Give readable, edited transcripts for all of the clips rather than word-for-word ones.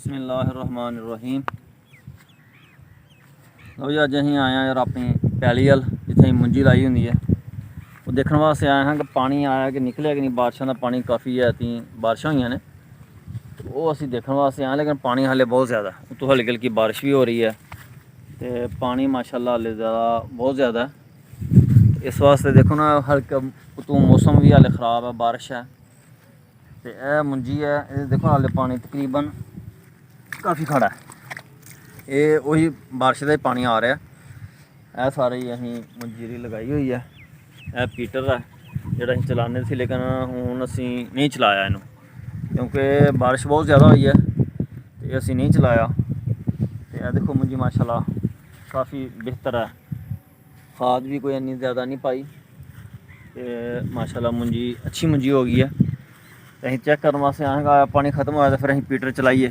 बिस्मिल्लाहिर्रहमानिर्रहीम। लो जी, अज असीं आए हैं यार अपनी पैली अल जिथे मुंजी लाई होंदी है। वो देखने वास्ते आए हैं कि पानी आया कि निकलिया कि नहीं। बारिशों का पानी काफ़ी है, ती बारिशां हुई ने, तो वो असीं देखने वास्ते आए, लेकिन पानी हाले बहुत ज़्यादा है। उतों हल्की हल्की बारिश भी हो रही है, तो पानी माशाल्लाह हाले ज़्यादा बहुत ज़्यादा है। इस वास्ते देखो ना, हल्का उतों मौसम भी हाले ख़राब है, बारिश है। तो यह मुंजी है, ये देखो हाले पानी तकरीबन काफ़ी खड़ा है। ये वही बारिश का ही पानी आ रहा है। यह सारे ही असीं मंजीरी लगाई हुई है। यह पीटर है जोड़ा असीं चलाने थे, लेकिन हुण असीं नहीं चलाया इनू, क्योंकि बारिश बहुत ज़्यादा हुई है, तो असीं नहीं चलाया। तो यह देखो मुंजी माशाल्लाह काफ़ी बेहतर है। खाद भी कोई इन्नी ज़्यादा नहीं पाई, तो माशाल्लाह मुंजी अच्छी मुंजी हो गई है। तो असीं चेक करने वास्ते आएगा, पानी खत्म होया तो फिर असीं पीटर चलाइए,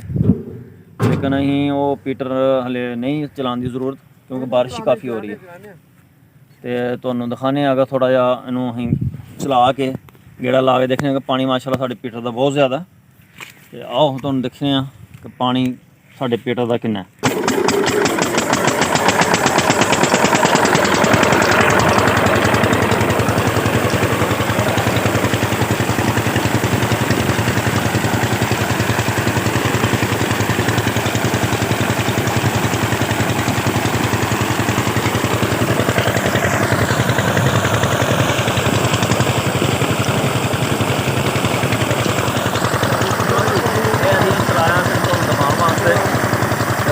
लेकिन अहीं वो पीटर हले नहीं चलाने की जरूरत, क्योंकि बारिश ही काफ़ी हो रही है। तो तुहानूं दिखाने अगर थोड़ा जिहा इनू अहीं चला के गेड़ा ला के देखने कि पानी माशाल्लाह साडे पीटर का बहुत ज़्यादा। तो आओ तुहानूं दिखने कि पानी साडे पीटर का किन्ना है।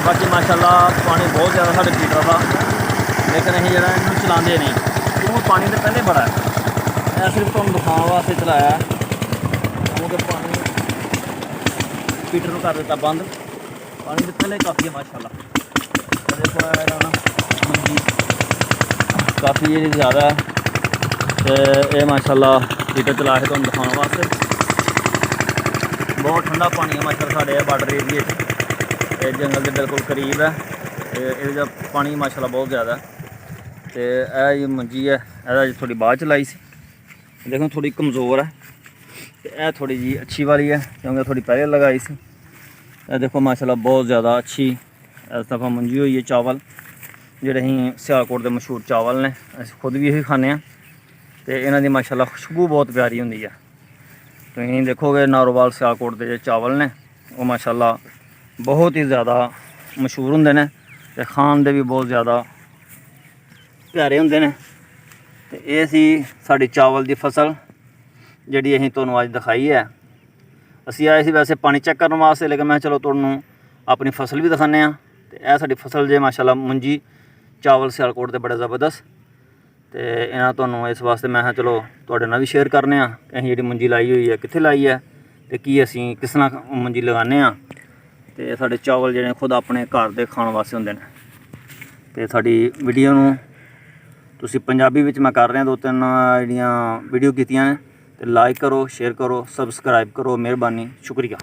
बाकी माशाल्लाह पानी बहुत ज़्यादा साढ़े पीटर का, लेकिन असीं जो इन्हू चलाते नहीं, क्योंकि पानी तो पहले बड़ा है। मैं सिर्फ तुहानूं दिखाने वास्ते चलाया, क्योंकि पानी पीटर कर दिता बंद। पानी तो पहले काफ़ी है माशाल्लाह। देखो मंजी काफ़ी ज़्यादा है, तो ये माशाल्लाह पीटर चला के तुहानूं दिखाने वास्ते। बहुत ठंडा पानी है माशाल्लाह साढ़े बॉर्डर एरिए, जंगल के बिल्कुल करीब है। ये पानी माशाल्लाह बहुत ज़्यादा है। तो यह मंजी है, यह थोड़ी बाद चलाई सी, देखो थोड़ी कमज़ोर है। तो यह थोड़ी जी अच्छी वाली है, क्योंकि थोड़ी पहले लगाई सी। यह देखो माशाल्लाह बहुत ज़्यादा अच्छी इस दफ़ा मंजी हुई है। चावल जोड़े असीं सियालकोट के मशहूर चावल ने, असीं खुद भी यही खाने। तो इन्हां दी माशाल्लाह खुशबू बहुत प्यारी होंदी है। तुसीं देखोगे नारोवाल सियालकोट के जो चावल ने, वो माशाल्लाह बहुत ही ज़्यादा मशहूर होंदे ने, ते खान दे भी बहुत ज़्यादा प्यारे होंदे ने। ते ये सी साडी चावल दी फसल जिहड़ी असीं तुहानूं अज दिखाई है। असीं आए सी वैसे पानी चेक करने वास्ते, लेकिन मैं चलो तुहानूं अपनी फसल भी दिखाने आ। ते यह साडी फसल जे माशाल्लाह मुंजी चावल सियालकोट दे बड़े ज़बरदस्त। ते इन्हां तुहानूं इस वास्ते मैं चलो तुहाडे नाल भी शेयर करने आ कि असीं जिहड़ी मुंजी लाई हुई है कित्थे लाई है, ते की असीं किस तरह मुंजी लगाने आ। तो साढ़े चावल जो खुद अपने घर के खाने वास्ते होंगे। तो साड़ी वीडियो नूं तुसीं पंजाबी विच मैं कर रहा, 2-3 जिहड़ियां वीडियो कीतियां ने। तो लाइक करो, शेयर करो, सबसक्राइब करो, मेहरबानी, शुक्रिया।